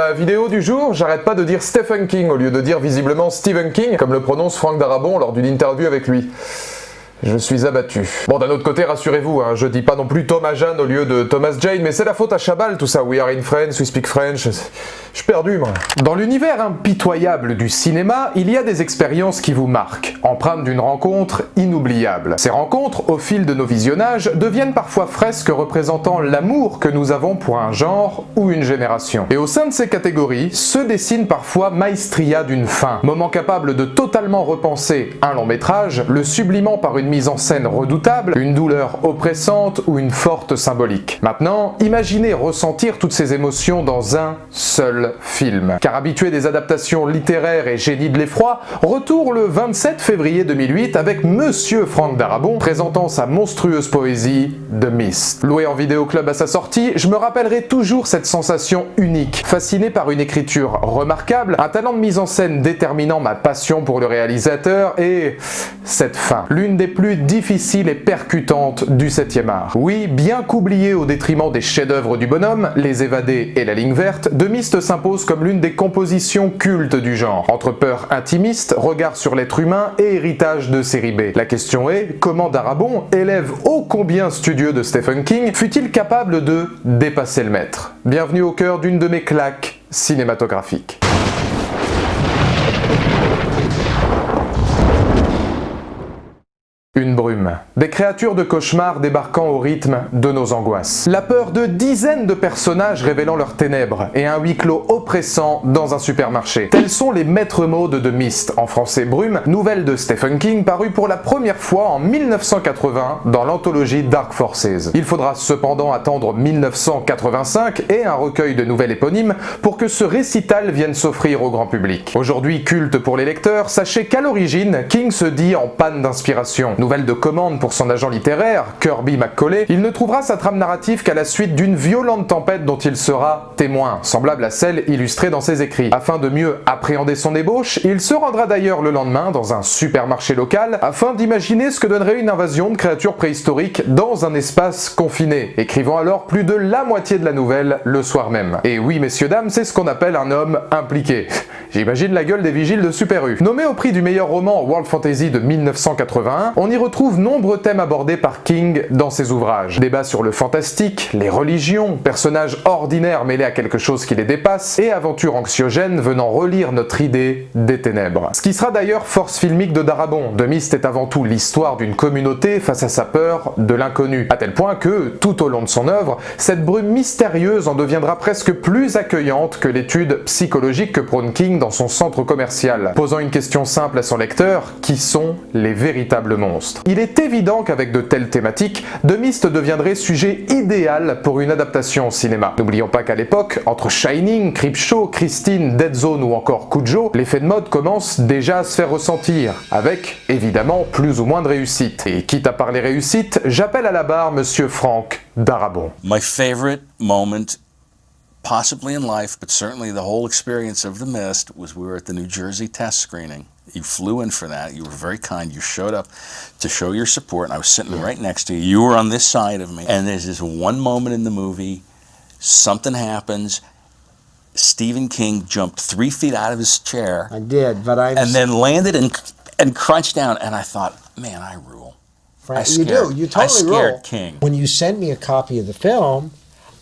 la vidéo du jour, j'arrête pas de dire Stephen King au lieu de dire visiblement Stephen King, comme le prononce Franck Darabont lors d'une interview avec lui. Je suis abattu. Bon, d'un autre côté, rassurez-vous, je dis pas non plus Thomas Jane au lieu de Thomas Jane, mais c'est la faute à Chabal, tout ça. We are in France, we speak French. Je suis perdu, moi. Dans l'univers impitoyable du cinéma, il y a des expériences qui vous marquent, empreintes d'une rencontre inoubliable. Ces rencontres, au fil de nos visionnages, deviennent parfois fresques représentant l'amour que nous avons pour un genre ou une génération. Et au sein de ces catégories, se dessine parfois maestria d'une fin, moment capable de totalement repenser un long métrage, le sublimant par une mise en scène redoutable, une douleur oppressante ou une forte symbolique. Maintenant, imaginez ressentir toutes ces émotions dans un seul film. Car habitué des adaptations littéraires et génie de l'effroi, retour le 27 février 2008 avec Monsieur Franck Darabont présentant sa monstrueuse poésie The Mist. Loué en vidéoclub à sa sortie, je me rappellerai toujours cette sensation unique, fasciné par une écriture remarquable, un talent de mise en scène déterminant ma passion pour le réalisateur et cette fin, l'une des plus difficiles et percutantes du 7e art. Oui, bien qu'oublié au détriment des chefs-d'œuvre du bonhomme, Les Évadés et La Ligne Verte, The Mist s'impose comme l'une des compositions cultes du genre. Entre peur intimiste, regard sur l'être humain et héritage de série B. La question est, comment Darabont, élève ô combien studieux de Stephen King, fut-il capable de dépasser le maître? Bienvenue au cœur d'une de mes claques cinématographiques. Une brume. Des créatures de cauchemar débarquant au rythme de nos angoisses. La peur de dizaines de personnages révélant leurs ténèbres et un huis clos oppressant dans un supermarché. Tels sont les maîtres mots de The Mist, en français Brume, nouvelle de Stephen King parue pour la première fois en 1980 dans l'anthologie Dark Forces. Il faudra cependant attendre 1985 et un recueil de nouvelles éponymes pour que ce récital vienne s'offrir au grand public. Aujourd'hui culte pour les lecteurs, sachez qu'à l'origine, King se dit en panne d'inspiration. Nouvelle de commande pour son agent littéraire, Kirby McCauley, il ne trouvera sa trame narrative qu'à la suite d'une violente tempête dont il sera témoin, semblable à celle illustrée dans ses écrits. Afin de mieux appréhender son ébauche, il se rendra d'ailleurs le lendemain dans un supermarché local afin d'imaginer ce que donnerait une invasion de créatures préhistoriques dans un espace confiné, écrivant alors plus de la moitié de la nouvelle le soir même. Et oui, messieurs dames, c'est ce qu'on appelle un homme impliqué. J'imagine la gueule des vigiles de Super U. Nommé au prix du meilleur roman World Fantasy de 1981, on y retrouve nombreux thèmes abordés par King dans ses ouvrages. Débats sur le fantastique, les religions, personnages ordinaires mêlés à quelque chose qui les dépasse, et aventures anxiogènes venant relire notre idée des ténèbres. Ce qui sera d'ailleurs force filmique de Darabont. The Mist est avant tout l'histoire d'une communauté face à sa peur de l'inconnu, à tel point que, tout au long de son œuvre, cette brume mystérieuse en deviendra presque plus accueillante que l'étude psychologique que prône King dans son centre commercial, posant une question simple à son lecteur, qui sont les véritables monstres? Il est évident qu'avec de telles thématiques, The Mist deviendrait sujet idéal pour une adaptation au cinéma. N'oublions pas qu'à l'époque, entre Shining, Creepshow, Christine, Dead Zone ou encore Cujo, l'effet de mode commence déjà à se faire ressentir, avec, évidemment, plus ou moins de réussite. Et quitte à parler réussite, j'appelle à la barre Monsieur Franck Darabont. My favorite moment, possibly in life, but certainly the whole experience of The Mist, was we were at the New Jersey test screening. You flew in for that. You were very kind. You showed up to show your support, and I was sitting right next to you. You were on this side of me. And there's this one moment in the movie, something happens. Stephen King jumped 3 feet out of his chair. I did, but I... And then landed and crunched down, and I thought, man, I rule. You do. You totally rule. I scared King. When you sent me a copy of the film,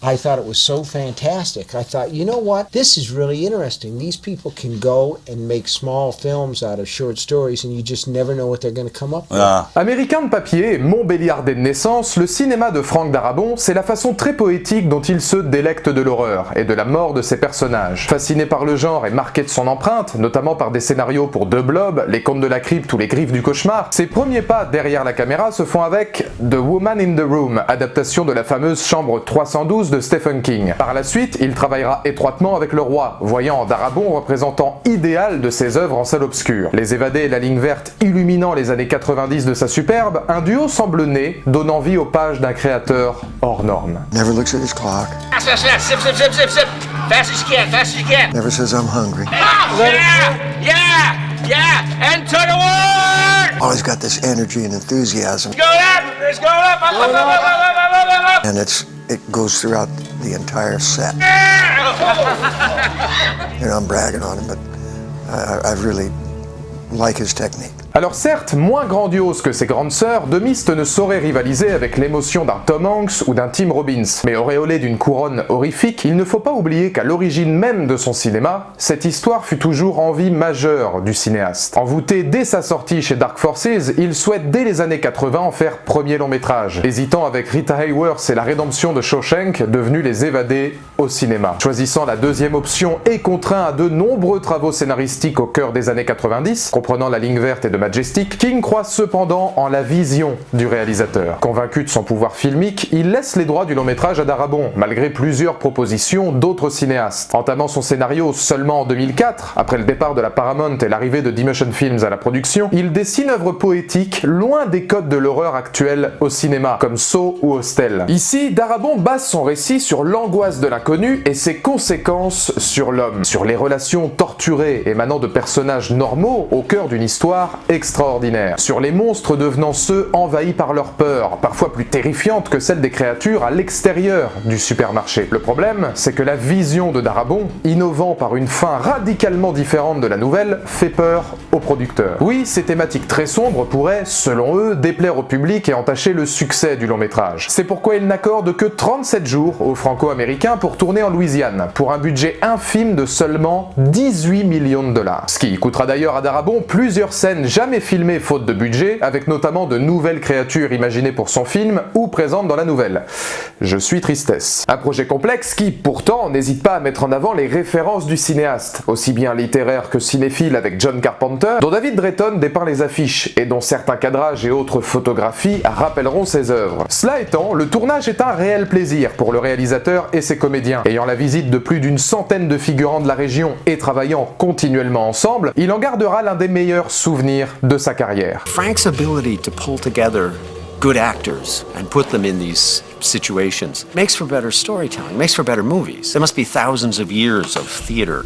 I thought it was so fantastic. I thought, you know what? This is really interesting. These people can go and make small films out of short stories, and you just never know what they're going to come up with. Américain de papier, Montbéliardais de naissance, le cinéma de Franck Darabont, c'est la façon très poétique dont il se délecte de l'horreur et de la mort de ses personnages. Fasciné par le genre et marqué de son empreinte, notamment par des scénarios pour The Blob, Les Contes de la Crypte ou Les Griffes du Cauchemar, ses premiers pas derrière la caméra se font avec The Woman in the Room, adaptation de la fameuse Chambre 312 de Stephen King. Par la suite, il travaillera étroitement avec le roi, voyant en Darabont représentant idéal de ses œuvres en salle obscure. Les Évadés et La Ligne Verte illuminant les années 90 de sa superbe, un duo semble né, donnant vie aux pages d'un créateur hors norme. Never looks at his clock. Sip, sip, sip, sip, sip, sip. Fast as you can, fast as you can. Never says I'm hungry. Oh, yeah, and to the word! Always got this energy and enthusiasm. It's going up, it's going up, up. And it's it goes throughout the entire set. I'm bragging on him, but I really like his technique. Alors certes, moins grandiose que ses grandes sœurs, The Mist ne saurait rivaliser avec l'émotion d'un Tom Hanks ou d'un Tim Robbins. Mais auréolé d'une couronne horrifique, il ne faut pas oublier qu'à l'origine même de son cinéma, cette histoire fut toujours envie majeure du cinéaste. Envoûté dès sa sortie chez Dark Forces, il souhaite dès les années 80 en faire premier long métrage, hésitant avec Rita Hayworth et la rédemption de Shawshank, devenus Les Évadés au cinéma. Choisissant la deuxième option et contraint à de nombreux travaux scénaristiques au cœur des années 90, comprenant La Ligne Verte et de Majestic, King croit cependant en la vision du réalisateur. Convaincu de son pouvoir filmique, il laisse les droits du long métrage à Darabont, malgré plusieurs propositions d'autres cinéastes. Entamant son scénario seulement en 2004, après le départ de la Paramount et l'arrivée de D-Motion Films à la production, il dessine œuvre poétique loin des codes de l'horreur actuelle au cinéma, comme Saw ou Hostel. Ici, Darabont base son récit sur l'angoisse de l'inconnu et ses conséquences sur l'homme, sur les relations torturées émanant de personnages normaux au cœur d'une histoire extraordinaire, sur les monstres devenant ceux envahis par leur peur, parfois plus terrifiante que celle des créatures à l'extérieur du supermarché. Le problème, c'est que la vision de Darabont, innovant par une fin radicalement différente de la nouvelle, fait peur aux producteurs. Oui, ces thématiques très sombres pourraient, selon eux, déplaire au public et entacher le succès du long métrage. C'est pourquoi ils n'accordent que 37 jours aux Franco-Américains pour tourner en Louisiane, pour un budget infime de seulement 18 millions de dollars. Ce qui coûtera d'ailleurs à Darabont plusieurs scènes jamais filmé faute de budget, avec notamment de nouvelles créatures imaginées pour son film ou présentes dans la nouvelle. Je suis tristesse. Un projet complexe qui, pourtant, n'hésite pas à mettre en avant les références du cinéaste, aussi bien littéraires que cinéphiles avec John Carpenter, dont David Drayton dépeint les affiches et dont certains cadrages et autres photographies rappelleront ses œuvres. Cela étant, le tournage est un réel plaisir pour le réalisateur et ses comédiens. Ayant la visite de plus d'une centaine de figurants de la région et travaillant continuellement ensemble, il en gardera l'un des meilleurs souvenirs de sa carrière. Frank's ability to pull together good actors and put them in these situations makes for better storytelling, makes for better movies. There must be thousands of years of theater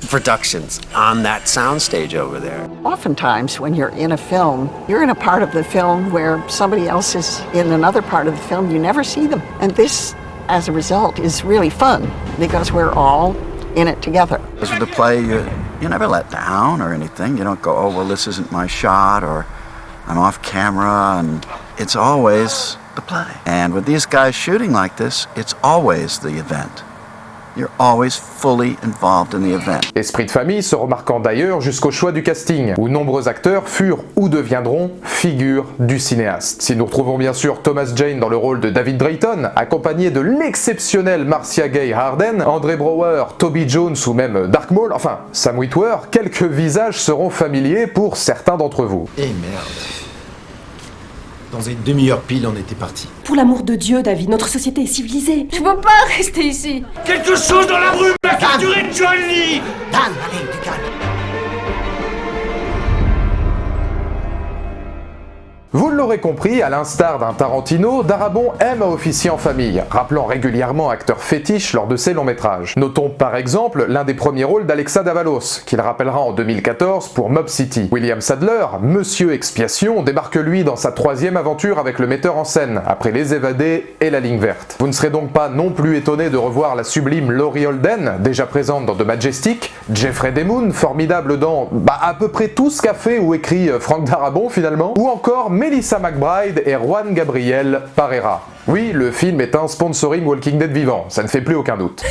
productions on that soundstage over there. Oftentimes, when you're in a film, you're in a part of the film where somebody else is in another part of the film. You never see them. And this, as a result, is really fun because we're all in it together. As with the play, you never let down or anything. You don't go, oh, well, this isn't my shot, or I'm off camera, and it's always the play. And with these guys shooting like this, it's always the event. You're always fully involved in the event. Esprit de famille se remarquant d'ailleurs jusqu'au choix du casting, où nombreux acteurs furent ou deviendront figures du cinéaste. Si nous retrouvons bien sûr Thomas Jane dans le rôle de David Drayton, accompagné de l'exceptionnel Marcia Gay Harden, André Brower, Toby Jones ou même Dark Maul, enfin Sam Witwer, quelques visages seront familiers pour certains d'entre vous. Eh merde. Dans une demi-heure pile, on était parti. Pour l'amour de Dieu, David, notre société est civilisée. Je peux pas rester ici. Quelque chose dans la rue m'a capturé Johnny. Dan, allez, du calme. Vous l'aurez compris, à l'instar d'un Tarantino, Darabont aime à officier en famille, rappelant régulièrement acteurs fétiches lors de ses longs métrages. Notons par exemple l'un des premiers rôles d'Alexa Davalos, qu'il rappellera en 2014 pour Mob City. William Sadler, Monsieur Expiation, débarque lui dans sa troisième aventure avec le metteur en scène, après Les Évadés et La Ligne Verte. Vous ne serez donc pas non plus étonné de revoir la sublime Laurie Holden, déjà présente dans The Majestic, Jeffrey Demoon, formidable dans à peu près tout ce qu'a fait ou écrit Frank Darabont finalement, ou encore Melissa McBride et Juan Gabriel Parera. Oui, le film est un sponsoring Walking Dead vivant, ça ne fait plus aucun doute.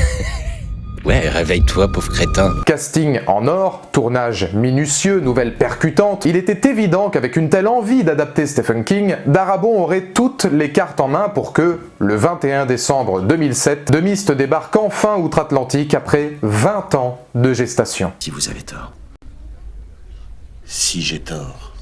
Ouais, réveille-toi, pauvre crétin. Casting en or, tournage minutieux, nouvelles percutantes, il était évident qu'avec une telle envie d'adapter Stephen King, Darabont aurait toutes les cartes en main pour que, le 21 décembre 2007, The Mist débarque enfin outre-Atlantique après 20 ans de gestation. Si vous avez tort. Si j'ai tort.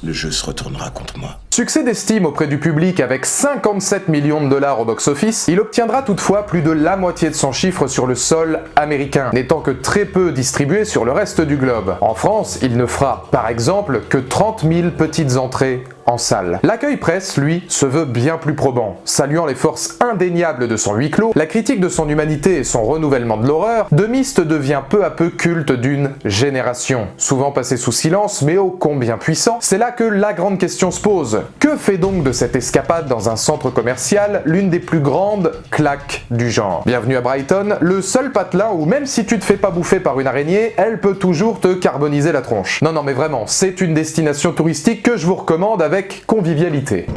Le jeu se retournera contre moi. Succès d'estime auprès du public avec 57 millions de dollars au box-office, il obtiendra toutefois plus de la moitié de son chiffre sur le sol américain, n'étant que très peu distribué sur le reste du globe. En France, il ne fera, par exemple, que 30 000 petites entrées en salle. L'accueil presse, lui, se veut bien plus probant. Saluant les forces indéniables de son huis clos, la critique de son humanité et son renouvellement de l'horreur, The Mist devient peu à peu culte d'une génération. Souvent passé sous silence, mais ô combien puissant, c'est là que la grande question se pose. Que fait donc de cette escapade dans un centre commercial l'une des plus grandes claques du genre? Bienvenue à Brighton, le seul patelin où même si tu te fais pas bouffer par une araignée, elle peut toujours te carboniser la tronche. Non mais vraiment, c'est une destination touristique que je vous recommande avec convivialité.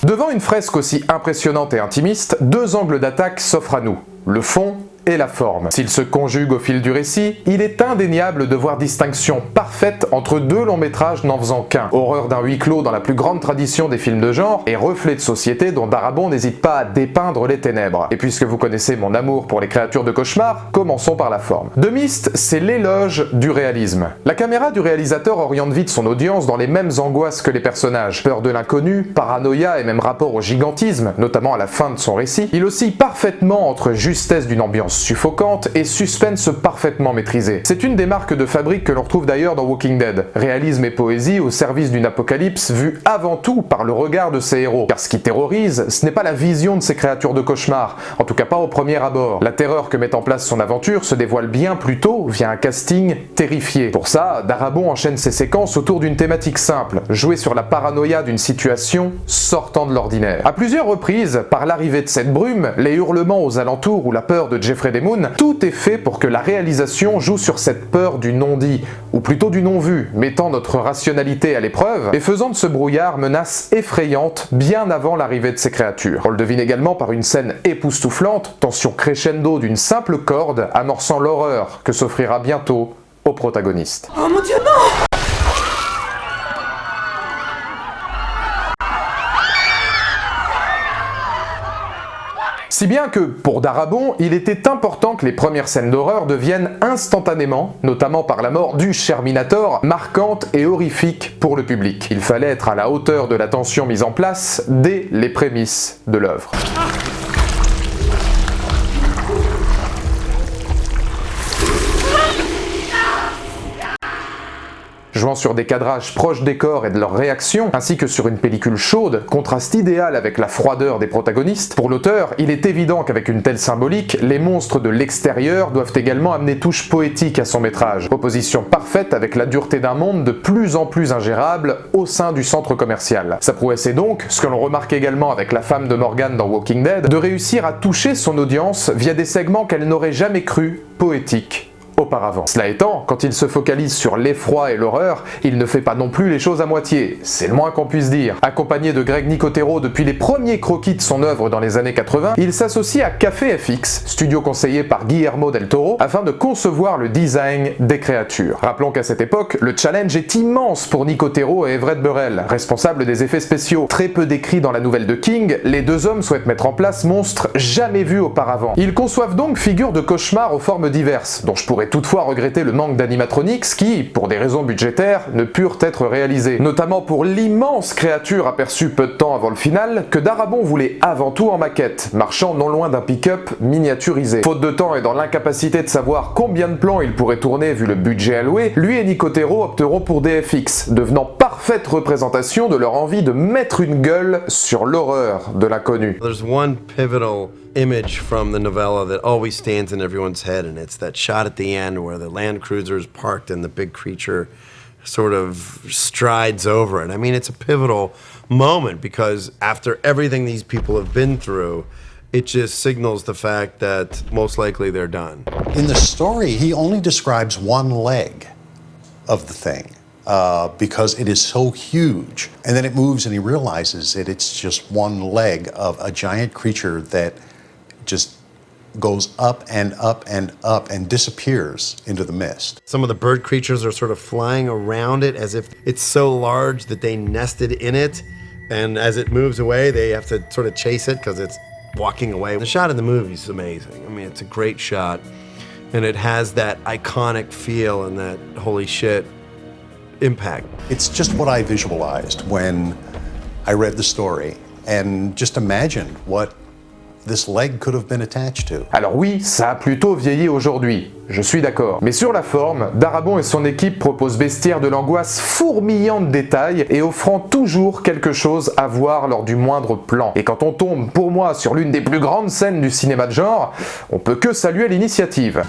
Devant une fresque aussi impressionnante et intimiste, deux angles d'attaque s'offrent à nous, le fond et la forme. S'ils se conjuguent au fil du récit, il est indéniable de voir distinction parfaite entre deux longs métrages n'en faisant qu'un. Horreur d'un huis clos dans la plus grande tradition des films de genre et reflet de société dont Darabont n'hésite pas à dépeindre les ténèbres. Et puisque vous connaissez mon amour pour les créatures de cauchemar, commençons par la forme. The Mist, c'est l'éloge du réalisme. La caméra du réalisateur oriente vite son audience dans les mêmes angoisses que les personnages. Peur de l'inconnu, paranoïa et même rapport au gigantisme, notamment à la fin de son récit. Il oscille parfaitement entre justesse d'une ambiance suffocante et suspense parfaitement maîtrisé. C'est une des marques de fabrique que l'on retrouve d'ailleurs dans Walking Dead. Réalisme et poésie au service d'une apocalypse vue avant tout par le regard de ses héros. Car ce qui terrorise, ce n'est pas la vision de ces créatures de cauchemar, en tout cas pas au premier abord. La terreur que met en place son aventure se dévoile bien plus tôt via un casting terrifié. Pour ça, Darabont enchaîne ses séquences autour d'une thématique simple, jouer sur la paranoïa d'une situation sortant de l'ordinaire. À plusieurs reprises, par l'arrivée de cette brume, les hurlements aux alentours ou la peur de Jeffrey Demoon, tout est fait pour que la réalisation joue sur cette peur du non-dit, ou plutôt du non-vu, mettant notre rationalité à l'épreuve et faisant de ce brouillard menace effrayante bien avant l'arrivée de ces créatures. On le devine également par une scène époustouflante, tension crescendo d'une simple corde amorçant l'horreur que s'offrira bientôt au protagoniste. Oh mon Dieu, non! Si bien que, pour Darabont, il était important que les premières scènes d'horreur deviennent instantanément, notamment par la mort du Sherminator, marquantes et horrifiques pour le public. Il fallait être à la hauteur de la tension mise en place dès les prémices de l'œuvre. Jouant sur des cadrages proches des corps et de leurs réactions, ainsi que sur une pellicule chaude, contraste idéal avec la froideur des protagonistes, pour l'auteur, il est évident qu'avec une telle symbolique, les monstres de l'extérieur doivent également amener touche poétique à son métrage, opposition parfaite avec la dureté d'un monde de plus en plus ingérable au sein du centre commercial. Sa prouesse est donc, ce que l'on remarque également avec la femme de Morgan dans Walking Dead, de réussir à toucher son audience via des segments qu'elle n'aurait jamais cru poétiques auparavant. Cela étant, quand il se focalise sur l'effroi et l'horreur, il ne fait pas non plus les choses à moitié, c'est le moins qu'on puisse dire. Accompagné de Greg Nicotero depuis les premiers croquis de son œuvre dans les années 80, il s'associe à Café FX, studio conseillé par Guillermo del Toro, afin de concevoir le design des créatures. Rappelons qu'à cette époque, le challenge est immense pour Nicotero et Everett Burrell, responsables des effets spéciaux. Très peu décrits dans la nouvelle de King, les deux hommes souhaitent mettre en place monstres jamais vus auparavant. Ils conçoivent donc figures de cauchemar aux formes diverses, dont je pourrais toutefois regretter le manque d'animatronics qui, pour des raisons budgétaires, ne purent être réalisés. Notamment pour l'immense créature aperçue peu de temps avant le final, que Darabont voulait avant tout en maquette, marchant non loin d'un pick-up miniaturisé. Faute de temps et dans l'incapacité de savoir combien de plans il pourrait tourner vu le budget alloué, lui et Nicotero opteront pour des FX, devenant parfaite représentation de leur envie de mettre une gueule sur l'horreur de l'inconnu. There's one pivotal image from the novella that always stands in everyone's head, and it's that shot at the end where the Land Cruiser is parked and the big creature sort of strides over it. I mean, it's a pivotal moment because after everything these people have been through, it just signals the fact that most likely they're done. In the story, he only describes one leg of the thing because it is so huge. And then it moves and he realizes that it's just one leg of a giant creature that just goes up and up and up and disappears into the mist. Some of the bird creatures are sort of flying around it as if it's so large that they nested in it. And as it moves away, they have to sort of chase it because it's walking away. The shot in the movie is amazing. I mean, it's a great shot. And it has that iconic feel and that holy shit impact. It's just what I visualized when I read the story and just imagined what this leg could have been attached to. Alors oui, ça a plutôt vieilli aujourd'hui, je suis d'accord. Mais sur la forme, Darabont et son équipe proposent Bestiaire de l'angoisse fourmillant de détails et offrant toujours quelque chose à voir lors du moindre plan. Et quand on tombe, pour moi, sur l'une des plus grandes scènes du cinéma de genre, on peut que saluer l'initiative.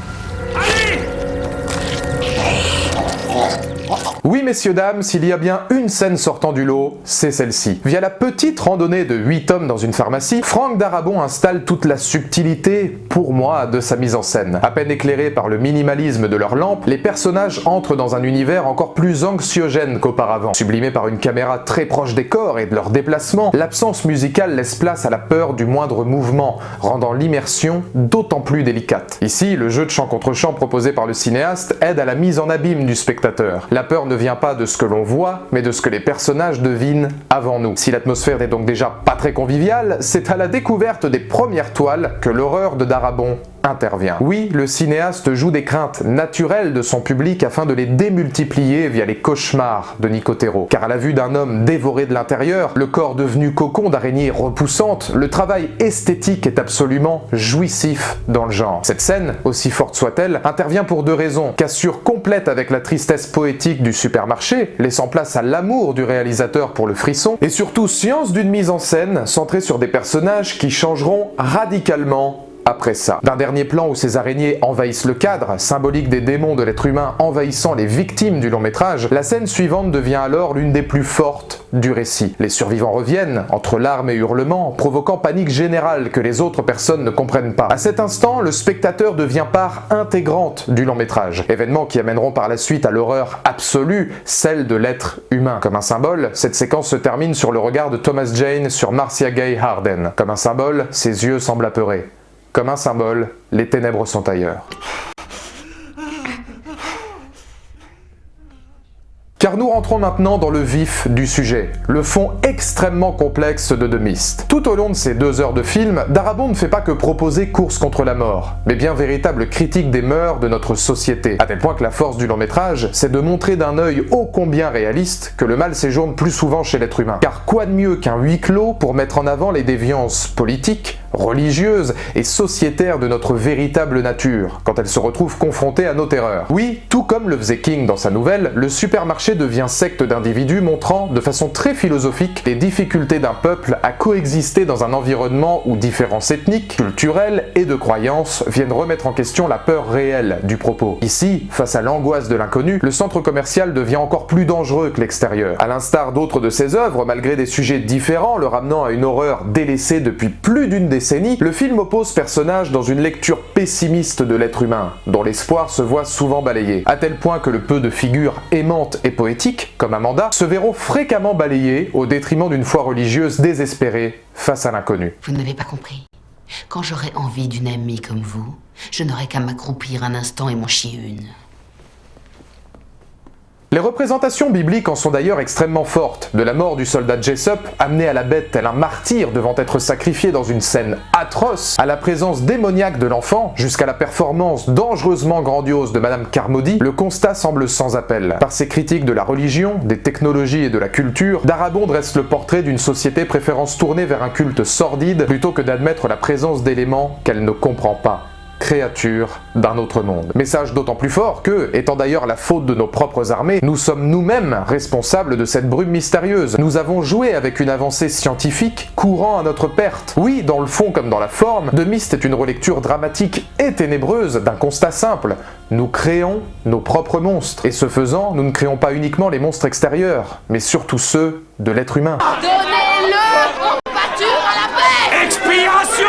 Oui, messieurs, dames, s'il y a bien une scène sortant du lot, c'est celle-ci. Via la petite randonnée de 8 tomes dans une pharmacie, Frank Darabont installe toute la subtilité, pour moi, de sa mise en scène. À peine éclairés par le minimalisme de leurs lampes, les personnages entrent dans un univers encore plus anxiogène qu'auparavant. Sublimés par une caméra très proche des corps et de leurs déplacements, l'absence musicale laisse place à la peur du moindre mouvement, rendant l'immersion d'autant plus délicate. Ici, le jeu de champ contre champ proposé par le cinéaste aide à la mise en abîme du spectateur. La peur ne vient pas de ce que l'on voit, mais de ce que les personnages devinent avant nous. Si l'atmosphère n'est donc déjà pas très conviviale, c'est à la découverte des premières toiles que l'horreur de Darabont intervient. Oui, le cinéaste joue des craintes naturelles de son public afin de les démultiplier via les cauchemars de Nicotero. Car à la vue d'un homme dévoré de l'intérieur, le corps devenu cocon d'araignée repoussante, le travail esthétique est absolument jouissif dans le genre. Cette scène, aussi forte soit-elle, intervient pour deux raisons. Cassure complète avec la tristesse poétique du supermarché, laissant place à l'amour du réalisateur pour le frisson, et surtout science d'une mise en scène centrée sur des personnages qui changeront radicalement après ça. D'un dernier plan où ces araignées envahissent le cadre, symbolique des démons de l'être humain envahissant les victimes du long métrage, la scène suivante devient alors l'une des plus fortes du récit. Les survivants reviennent, entre larmes et hurlements, provoquant panique générale que les autres personnes ne comprennent pas. À cet instant, le spectateur devient part intégrante du long métrage, événements qui amèneront par la suite à l'horreur absolue, celle de l'être humain. Comme un symbole, cette séquence se termine sur le regard de Thomas Jane sur Marcia Gay Harden. Comme un symbole, ses yeux semblent apeurés. Comme un symbole, les ténèbres sont ailleurs. Car nous rentrons maintenant dans le vif du sujet, le fond extrêmement complexe de The Mist. Tout au long de ces 2 heures de film, Darabont ne fait pas que proposer Course contre la mort, mais bien véritable critique des mœurs de notre société, à tel point que la force du long-métrage, c'est de montrer d'un œil ô combien réaliste que le mal séjourne plus souvent chez l'être humain. Car quoi de mieux qu'un huis clos pour mettre en avant les déviances politiques, religieuses et sociétaires de notre véritable nature, quand elle se retrouve confrontée à nos terreurs. Oui, tout comme le faisait King dans sa nouvelle, le supermarché devient secte d'individus montrant, de façon très philosophique, les difficultés d'un peuple à coexister dans un environnement où différences ethniques, culturelles et de croyances viennent remettre en question la peur réelle du propos. Ici, face à l'angoisse de l'inconnu, le centre commercial devient encore plus dangereux que l'extérieur. À l'instar d'autres de ses œuvres, malgré des sujets différents le ramenant à une horreur délaissée depuis plus d'une décennie, le film oppose personnages dans une lecture pessimiste de l'être humain, dont l'espoir se voit souvent balayé, à tel point que le peu de figures aimantes et poétiques, comme Amanda, se verront fréquemment balayées au détriment d'une foi religieuse désespérée face à l'inconnu. Vous n'avez pas compris. Quand j'aurai envie d'une amie comme vous, je n'aurai qu'à m'accroupir un instant et m'en chier une. Les représentations bibliques en sont d'ailleurs extrêmement fortes, de la mort du soldat Jessup, amené à la bête tel un martyr devant être sacrifié dans une scène atroce, à la présence démoniaque de l'enfant, jusqu'à la performance dangereusement grandiose de Madame Carmody, le constat semble sans appel. Par ses critiques de la religion, des technologies et de la culture, Darabont dresse le portrait d'une société préférant se tourner vers un culte sordide plutôt que d'admettre la présence d'éléments qu'elle ne comprend pas. Créature d'un autre monde. Message d'autant plus fort que, étant d'ailleurs la faute de nos propres armées, nous sommes nous-mêmes responsables de cette brume mystérieuse. Nous avons joué avec une avancée scientifique courant à notre perte. Oui, dans le fond comme dans la forme, The Mist est une relecture dramatique et ténébreuse d'un constat simple. Nous créons nos propres monstres. Et ce faisant, nous ne créons pas uniquement les monstres extérieurs, mais surtout ceux de l'être humain. Donnez-le en pâture à la paix! Expiration!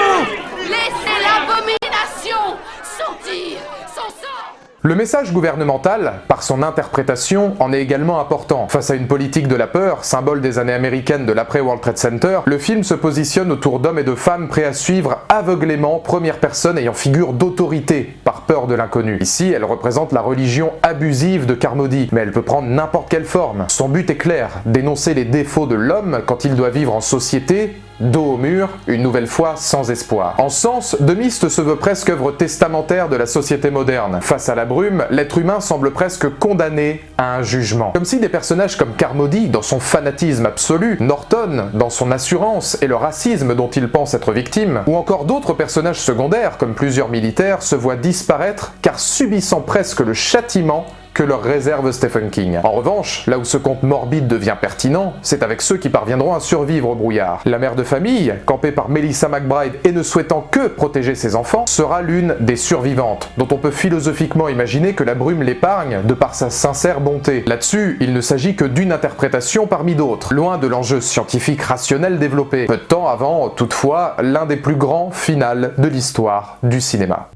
Laissez l'abomination sortir son sang! Le message gouvernemental, par son interprétation, en est également important. Face à une politique de la peur, symbole des années américaines de l'après-World Trade Center, le film se positionne autour d'hommes et de femmes prêts à suivre aveuglément première personne ayant figure d'autorité, par peur de l'inconnu. Ici, elle représente la religion abusive de Carmody, mais elle peut prendre n'importe quelle forme. Son but est clair, dénoncer les défauts de l'homme quand il doit vivre en société, dos au mur, une nouvelle fois sans espoir. En sens, The Mist se veut presque œuvre testamentaire de la société moderne. Face à la brume, l'être humain semble presque condamné à un jugement. Comme si des personnages comme Carmody, dans son fanatisme absolu, Norton, dans son assurance et le racisme dont il pense être victime, ou encore d'autres personnages secondaires, comme plusieurs militaires, se voient disparaître car subissant presque le châtiment que leur réserve Stephen King. En revanche, là où ce conte morbide devient pertinent, c'est avec ceux qui parviendront à survivre au brouillard. La mère de famille, campée par Melissa McBride et ne souhaitant que protéger ses enfants, sera l'une des survivantes, dont on peut philosophiquement imaginer que la brume l'épargne de par sa sincère bonté. Là-dessus, il ne s'agit que d'une interprétation parmi d'autres, loin de l'enjeu scientifique rationnel développé. Peu de temps avant, toutefois, l'un des plus grands finals de l'histoire du cinéma.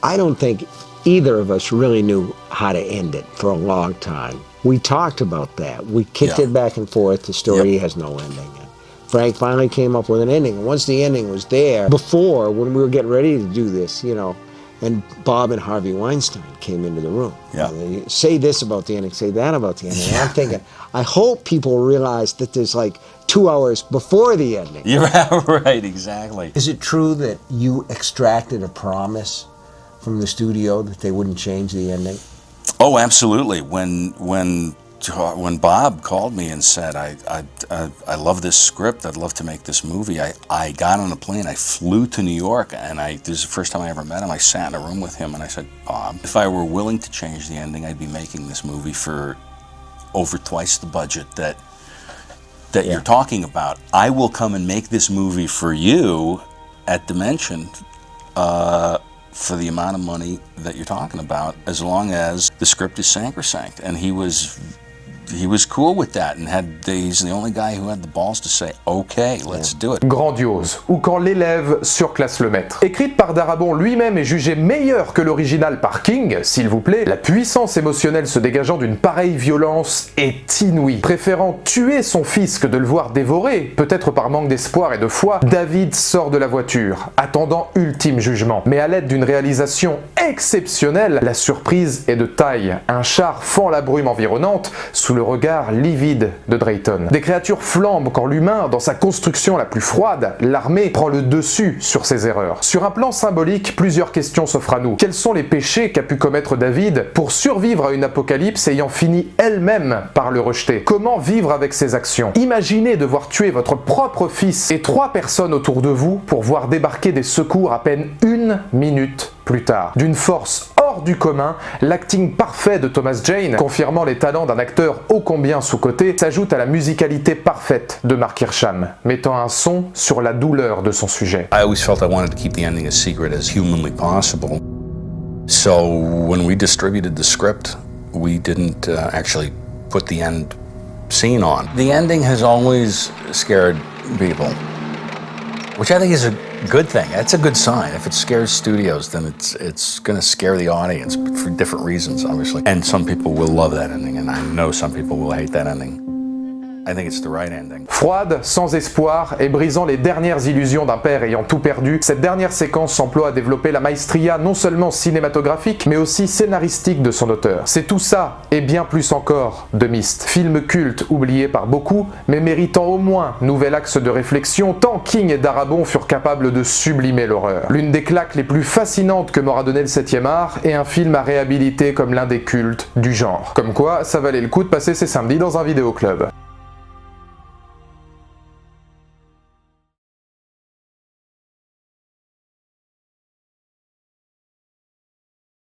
I don't think either of us really knew how to end it for a long time. We talked about that. We kicked it back and forth. The story has no ending. And Frank finally came up with an ending. And once the ending was there, before, when we were getting ready to do this, you know, and Bob and Harvey Weinstein came into the room. Yeah. And they say this about the ending, say that about the ending. And I'm thinking, I hope people realize that there's like 2 hours before the ending. You're right, exactly. Is it true that you extracted a promise from the studio that they wouldn't change the ending? Oh, absolutely. When Bob called me and said, I love this script, I'd love to make this movie, I got on a plane, I flew to New York, and this is the first time I ever met him. I sat in a room with him and I said, Bob, if I were willing to change the ending, I'd be making this movie for over twice the budget that you're talking about. I will come and make this movie for you at Dimension for the amount of money that you're talking about, as long as the script is sacrosanct. And he was cool with that, and he's the only guy who had the balls to say, okay, let's do it. Grandiose, ou quand l'élève surclasse le maître. Écrite par Darabont lui-même et jugée meilleure que l'original par King, s'il vous plaît, la puissance émotionnelle se dégageant d'une pareille violence est inouïe. Préférant tuer son fils que de le voir dévorer, peut-être par manque d'espoir et de foi, David sort de la voiture, attendant ultime jugement. Mais à l'aide d'une réalisation exceptionnelle, la surprise est de taille. Un char fend la brume environnante sous le regard livide de Drayton. Des créatures flambent quand l'humain, dans sa construction la plus froide, l'armée, prend le dessus sur ses erreurs. Sur un plan symbolique, plusieurs questions s'offrent à nous. Quels sont les péchés qu'a pu commettre David pour survivre à une apocalypse ayant fini elle-même par le rejeter? Comment vivre avec ses actions? Imaginez devoir tuer votre propre fils et 3 personnes autour de vous pour voir débarquer des secours à peine 1 minute plus tard. D'une force hors du commun, l'acting parfait de Thomas Jane, confirmant les talents d'un acteur ô combien sous-coté, s'ajoute à la musicalité parfaite de Mark Hirschham, mettant un son sur la douleur de son sujet. I always felt I wanted to keep the ending as secret as humanly possible. So when we distributed the script, we didn't actually put the end scene on. The ending has always scared people, which I think is a good thing. That's a good sign. If it scares studios, then it's going to scare the audience, but for different reasons, obviously. And some people will love that ending, and I know some people will hate that ending. I think it's the right ending. Froide, sans espoir et brisant les dernières illusions d'un père ayant tout perdu, cette dernière séquence s'emploie à développer la maestria non seulement cinématographique, mais aussi scénaristique de son auteur. C'est tout ça, et bien plus encore, The Mist. Film culte, oublié par beaucoup, mais méritant au moins nouvel axe de réflexion, tant King et Darabont furent capables de sublimer l'horreur. L'une des claques les plus fascinantes que m'aura donné le 7e art, et un film à réhabiliter comme l'un des cultes du genre. Comme quoi, ça valait le coup de passer ses samedis dans un vidéoclub.